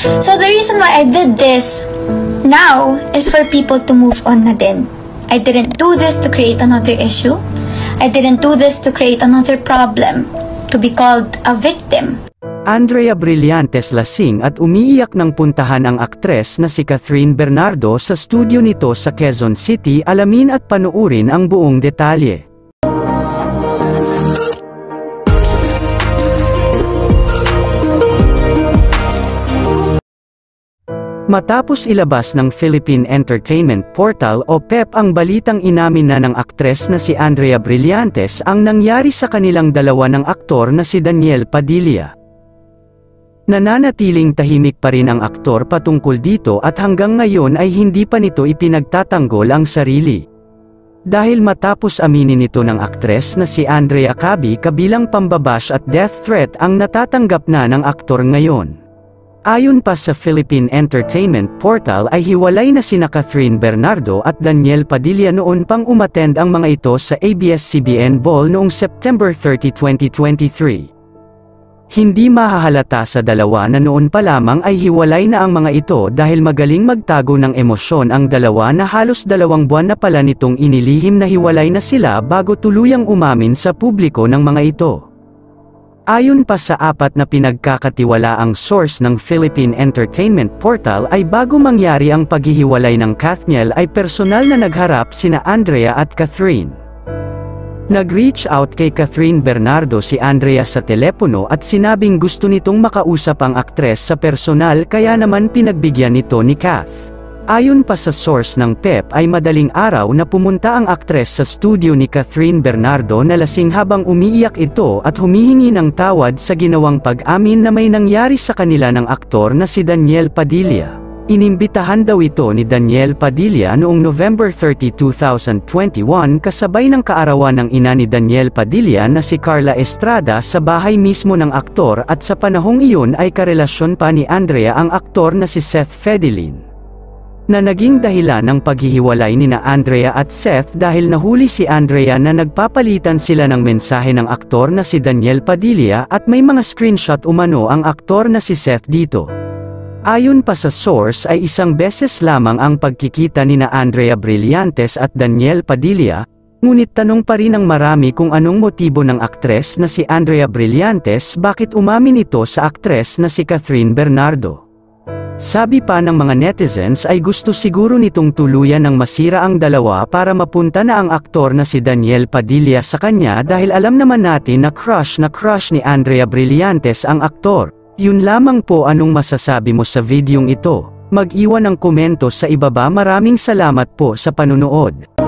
So the reason why I did this now is for people to move on na din. I didn't do this to create another issue. I didn't do this to create another problem, to be called a victim. Andrea Brillantes lasing at umiiyak nang puntahan ang aktres na si Catherine Bernardo sa studio nito sa Quezon City. Alamin at panuurin ang buong detalye. Matapos ilabas ng Philippine Entertainment Portal o PEP ang balitang inamin na ng aktres na si Andrea Brillantes ang nangyari sa kanilang dalawa ng aktor na si Daniel Padilla. Nananatiling tahimik pa rin ang aktor patungkol dito at hanggang ngayon ay hindi pa nito ipinagtatanggol ang sarili. Dahil matapos aminin nito ng aktres na si Andrea kabilang pambabash at death threat ang natatanggap na ng aktor ngayon. Ayon pa sa Philippine Entertainment Portal ay hiwalay na sina Catherine Bernardo at Daniel Padilla noon pang umattend ang mga ito sa ABS-CBN Ball noong September 30, 2023. Hindi mahahalata sa dalawa na noon pa lamang ay hiwalay na ang mga ito dahil magaling magtago ng emosyon ang dalawa na halos 2 buwan na pala nitong inilihim na hiwalay na sila bago tuluyang umamin sa publiko ng mga ito. Ayon pa sa 4 na pinagkakatiwalaang source ng Philippine Entertainment Portal ay bago mangyari ang paghihiwalay ng Kathniel ay personal na nagharap sina Andrea at Catherine. Nag-reach out kay Catherine Bernardo si Andrea sa telepono at sinabing gusto nitong makausap ang aktres sa personal kaya naman pinagbigyan nito ni Kath. Ayon pa sa source ng PEP ay madaling araw na pumunta ang aktres sa studio ni Catherine Bernardo na lasing habang umiiyak ito at humihingi ng tawad sa ginawang pag-amin na may nangyari sa kanila ng aktor na si Daniel Padilla. Inimbitahan daw ito ni Daniel Padilla noong November 30, 2021 kasabay ng kaarawan ng ina ni Daniel Padilla na si Carla Estrada sa bahay mismo ng aktor at sa panahong iyon ay karelasyon pa ni Andrea ang aktor na si Seth Fedilin. Na naging dahilan ng paghihiwalay nina Andrea at Seth dahil nahuli si Andrea na nagpapalitan sila ng mensahe ng aktor na si Daniel Padilla at may mga screenshot umano ang aktor na si Seth dito. Ayon pa sa source ay 1 beses lamang ang pagkikita nina Andrea Brillantes at Daniel Padilla, ngunit tanong pa rin ng marami kung anong motibo ng aktres na si Andrea Brillantes bakit umamin ito sa aktres na si Catherine Bernardo. Sabi pa ng mga netizens ay gusto siguro nitong tuluyan ng masira ang dalawa para mapunta na ang aktor na si Daniel Padilla sa kanya dahil alam naman natin na crush ni Andrea Brillantes ang aktor. Yun lamang po, anong masasabi mo sa videong ito? Mag-iwan ng komento sa ibaba. Maraming salamat po sa panunood.